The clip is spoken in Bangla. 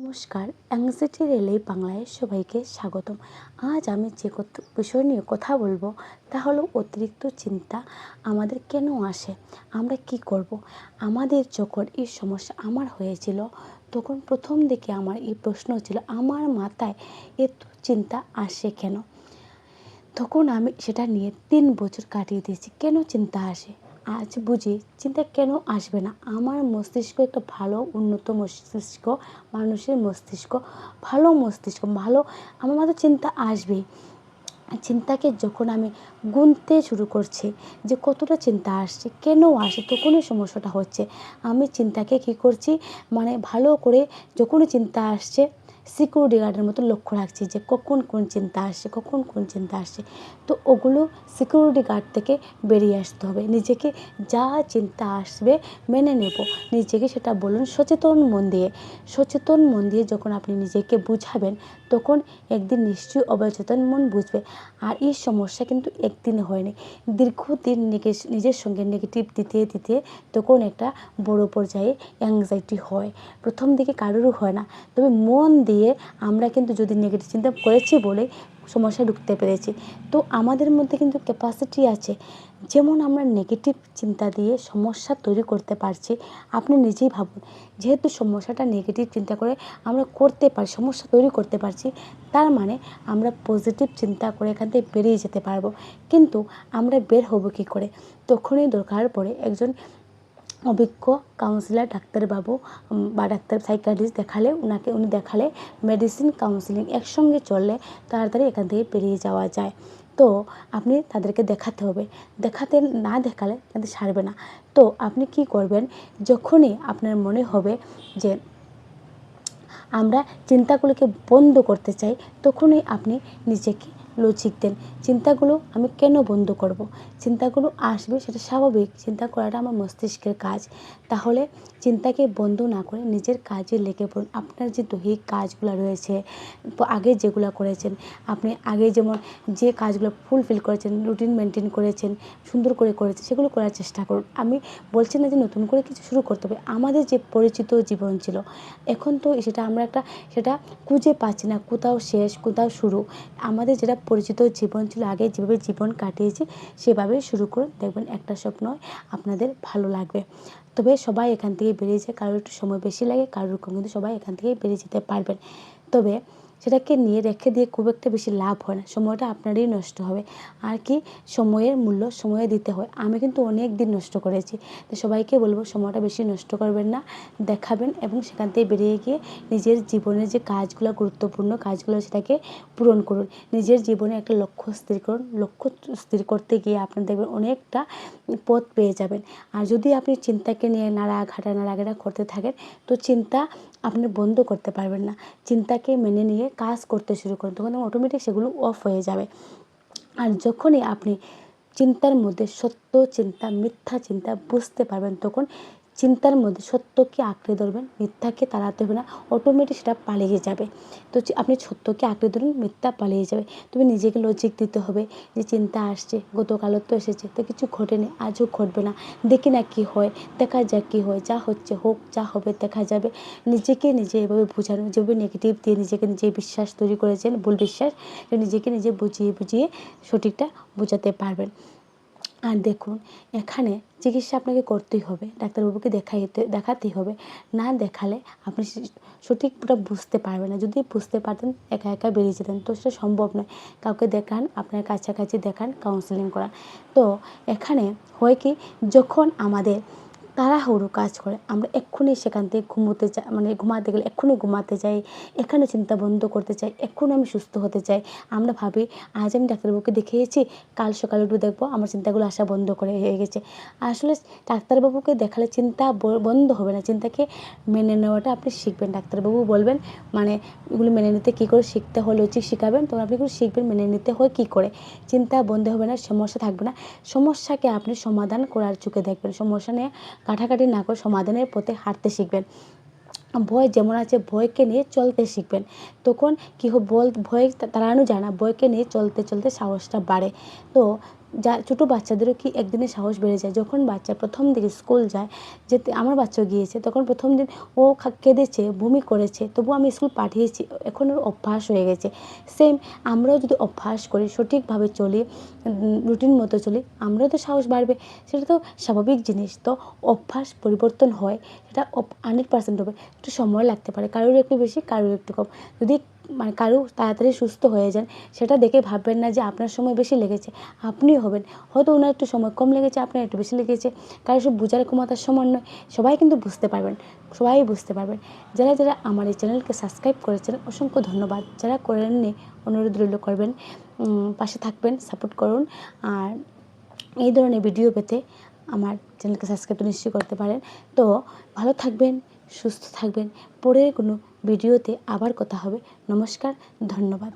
নমস্কার, অ্যাংজাইটি রিলে বাংলায় সবাইকে স্বাগতম। আজ আমি যে বিষয় নিয়ে কথা বলবো তা হলো অতিরিক্ত চিন্তা আমাদের কেন আসে, আমরা কি করব। আমাদের যখন এই সমস্যা আমার হয়েছিল তখন প্রথম দিকে আমার এই প্রশ্ন ছিল, আমার মাথায় এত চিন্তা আসে কেন। তখন আমি সেটা নিয়ে 3 বছর কাটিয়ে দিয়েছি। কেন চিন্তা আসে আজ বুঝি। চিন্তা কেন আসবে না, আমার মস্তিষ্ক একটা ভালো উন্নত মস্তিষ্ক, মানুষের মস্তিষ্ক ভালো, আমার মাথায় চিন্তা আসবেই। চিন্তাকে যখন আমি গুনতে শুরু করছি যে কতটা চিন্তা আসছে, কেন আসে, তখনই সমস্যাটা হচ্ছে। আমি চিন্তাকে কি করছি, ভালো করে যখনই চিন্তা আসছে সিকিউরিটি গার্ডের মতো লক্ষ্য রাখছি যে কখন কোন চিন্তা আসছে। তো ওগুলো সিকিউরিটি গার্ড থেকে বেরিয়ে আসতে হবে। নিজেকে যা চিন্তা আসবে মেনে নেব, নিজেকে সেটা বলুন সচেতন মন দিয়ে যখন আপনি নিজেকে বুঝাবেন তখন একদিন নিশ্চয়ই অবচেতন মন বুঝবে। আর এই সমস্যা কিন্তু একদিনে হয়নি, দীর্ঘদিন নিজের সঙ্গে নেগেটিভ দিতে তখন একটা বড় পর্যায়ে অ্যাংজাইটি হয়। প্রথম দিকে কারোরও হয় না, তবে মন দিয়ে আমরা কিন্তু যদি নেগেটিভ চিন্তা করেছি বলে সমস্যা ঢুকতে পেরেছি। তো আমাদের মধ্যে কিন্তু ক্যাপাসিটি আছে, যেমন আমরা নেগেটিভ চিন্তা দিয়ে সমস্যা তৈরি করতে পারছি। আপনি নিজেই ভাবুন, যেহেতু সমস্যাটা নেগেটিভ চিন্তা করে আমরা করতে পারি, সমস্যা তৈরি করতে পারছি, তার মানে আমরা পজিটিভ চিন্তা করে এখান থেকে বেরিয়ে যেতে পারবো। কিন্তু আমরা বের হব কী করে? তখনই দরকার পড়ে একজন অভিজ্ঞ কাউন্সিলার, ডাক্তারবাবু বা ডাক্তার সাইকিয়াট্রিস্ট উনি দেখালে মেডিসিন কাউন্সিলিং একসঙ্গে চললে তাড়াতাড়ি এখান থেকে বেরিয়ে যাওয়া যায়। তো আপনি তাদেরকে দেখাতে হবে, না দেখালে তাদের সারবে না। তো আপনি কি করবেন, যখনই আপনার মনে হবে যে আমরা চিন্তাগুলোকে বন্ধ করতে চাই, তখনই আপনি নিজেকে লজিক দেন, চিন্তাগুলো আমি কেন বন্ধ করব। চিন্তাগুলো আসবে, সেটা স্বাভাবিক, চিন্তা করাটা আমার মস্তিষ্কের কাজ। তাহলে চিন্তাকে বন্ধ না করে নিজের কাজে লেগে পড়ুন। আপনার যে দৈহিক কাজগুলো রয়েছে, আগে যেগুলো করেছেন, আপনি আগে যেমন যে কাজগুলো ফুলফিল করেছেন, রুটিন মেনটেন করেছেন, সুন্দর করে করেছেন, সেগুলো করার চেষ্টা করুন। আমি বলছি না যে নতুন করে কিছু শুরু করতে হবে। আমাদের যে পরিচিত জীবন ছিল, এখন তো আমরা সেটা খুঁজে পাচ্ছি না, কোথাও শেষ কোথাও শুরু। আমাদের যেটা পরিচিত জীবন ছিল, আগে যেভাবে জীবন কাটিয়েছি সেভাবেই শুরু করুন, দেখবেন একটা স্বপ্ন আপনাদের ভালো লাগবে। তবে সবাই এখান থেকে বেরিয়ে যায়, কারোর একটু সময় বেশি লাগে, কারোর কম, কিন্তু সবাই এখান থেকে বেরিয়ে যেতে পারবেন। তবে সেটাকে নিয়ে রেখে দিয়ে খুব একটা বেশি লাভ হয় না, সময়টা আপনারই নষ্ট হবে। আর কি, সময়ের মূল্য সময়ে দিতে হয়। আমি কিন্তু অনেক দিন নষ্ট করেছি। তো সবাইকে বলবো সময়টা বেশি নষ্ট করবেন না, দেখাবেন এবং সেখান থেকে বেরিয়ে গিয়ে নিজের জীবনের যে কাজগুলো, গুরুত্বপূর্ণ কাজগুলো, সেটাকে পূরণ করুন। নিজের জীবনে একটা লক্ষ্য স্থির করুন। লক্ষ্য স্থির করতে গিয়ে আপনি দেখবেন অনেকটা পথ পেয়ে যাবেন। আর যদি আপনি চিন্তাকে নিয়ে নাড়াঘাটা করতে থাকেন, তো চিন্তা আপনি বন্ধ করতে পারবেন না। চিন্তাকে মেনে নিয়ে কাজ করতে শুরু করুন, তখন অটোমেটিক সেগুলো অফ হয়ে যাবে। আর যখনই আপনি চিন্তার মধ্যে সত্য চিন্তা মিথ্যা চিন্তা বুঝতে পারবেন, তখন চিন্তার মধ্যে সত্যকে আঁকড়ে ধরবেন, মিথ্যাকে তাড়াতে হবে না, অটোমেটিক সেটা পালিয়ে যাবে। তো আপনি সত্যকে আঁকড়ে ধরুন, মিথ্যা পালিয়ে যাবে। তবে নিজেকে লজিক দিতে হবে যে চিন্তা আসছে, গতকালও তো এসেছে, তো কিছু ঘটেনি, আজও ঘটবে না, দেখি না কি হয়, দেখা যাক কী হয়, যা হচ্ছে হোক, যা হবে দেখা যাবে। নিজেকে নিজে এভাবে বোঝানো, যেভাবে নেগেটিভ দিয়ে নিজেকে নিজে বিশ্বাস তৈরি করেছেন, ভুল বিশ্বাস, নিজেকে নিজে বুঝিয়ে সঠিকটা বোঝাতে পারবেন। আর দেখুন, এখানে চিকিৎসা আপনাকে করতেই হবে, ডাক্তারবাবুকে দেখাতেই হবে। না দেখালে আপনি সঠিকটা বুঝতে পারবেন না। যদি বুঝতে পারতেন একা বেরিয়ে যেতেন, তো সেটা সম্ভব নয়। কাউকে দেখান, আপনার কাছাকাছি দেখান, কাউন্সেলিং করান। তো এখানে হয় কি, যখন আমাদের তাড়াহুড়ো কাজ করে, আমরা এক্ষুনি সেখান থেকে ঘুমাতে গেলে এক্ষুনি ঘুমাতে চাই, এখানে চিন্তা বন্ধ করতে চাই, এক্ষুনি আমি সুস্থ হতে চাই। আমরা ভাবি আজ আমি ডাক্তারবাবুকে দেখিয়েছি, কাল সকালে একটু দেখবো আমার চিন্তাগুলো আসা বন্ধ হয়ে গেছে। আসলে ডাক্তারবাবুকে দেখালে চিন্তা বন্ধ হবে না, চিন্তাকে মেনে নেওয়াটা আপনি শিখবেন। ডাক্তারবাবু বলবেন এগুলো মেনে নিতে কী করে শিখতে হয়, লজিক শিখাবেন, তখন আপনি এগুলো শিখবেন মেনে নিতে হয় কী করে। চিন্তা বন্ধ হবে না, সমস্যা থাকবে না। সমস্যাকে আপনি সমাধান করার চোখে দেখবেন, সমস্যা নিয়ে কাটাকাটি না করে সমাধানের পথে হাঁটতে শিখবেন। ভয় যেমন আছে, ভয়কে নিয়ে চলতে শিখবেন। তখন কী ভয় তাড়ানো যায় না, ভয়কে নিয়ে চলতে সাহসটা বাড়ে। তো যা ছোটো বাচ্চাদেরও কি একদিনে সাহস বেড়ে যায়। যখন বাচ্চা প্রথম দিকে স্কুল যায়, যেতে আমার বাচ্চাও গিয়েছে, তখন প্রথম দিন ও কেঁদেছে, বমি করেছে, তবুও আমি স্কুল পাঠিয়েছি, এখন ওর অভ্যাস হয়ে গেছে। সেম আমরাও যদি অভ্যাস করি, সঠিকভাবে চলি, রুটিন মতো চলি, আমরাও তো সাহস বাড়বে। সেটা তো স্বাভাবিক জিনিস। তো অভ্যাস পরিবর্তন হয়, সেটা 100% হবে। একটু সময় লাগতে পারে, কারোর একটু বেশি, কারোর একটু কম। যদি মানে কারো তাড়াতাড়ি সুস্থ হয়ে যান, সেটা দেখে ভাববেন না যে আপনার সময় বেশি লেগেছে, আপনিও হবেন। হয়তো ওনার একটু সময় কম লেগেছে, আপনার একটু বেশি লেগেছে, কারো সব বোঝার ক্ষমতা সমান নয়। সবাই কিন্তু বুঝতে পারবেন, সবাই বুঝতে পারবেন। যারা যারা আমার এই চ্যানেলকে সাবস্ক্রাইব করেছেন, অসংখ্য ধন্যবাদ। যারা করেননি, অনুরোধ রইল করবেন, পাশে থাকবেন, সাপোর্ট করুন। আর এই ধরনের ভিডিও পেতে আমার চ্যানেলকে সাবস্ক্রাইব তো নিশ্চয়ই করতে পারেন। তো ভালো থাকবেন, সুস্থ থাকবেন। পরের কোনো ভিডিওতে আবার কথা হবে। নমস্কার, ধন্যবাদ।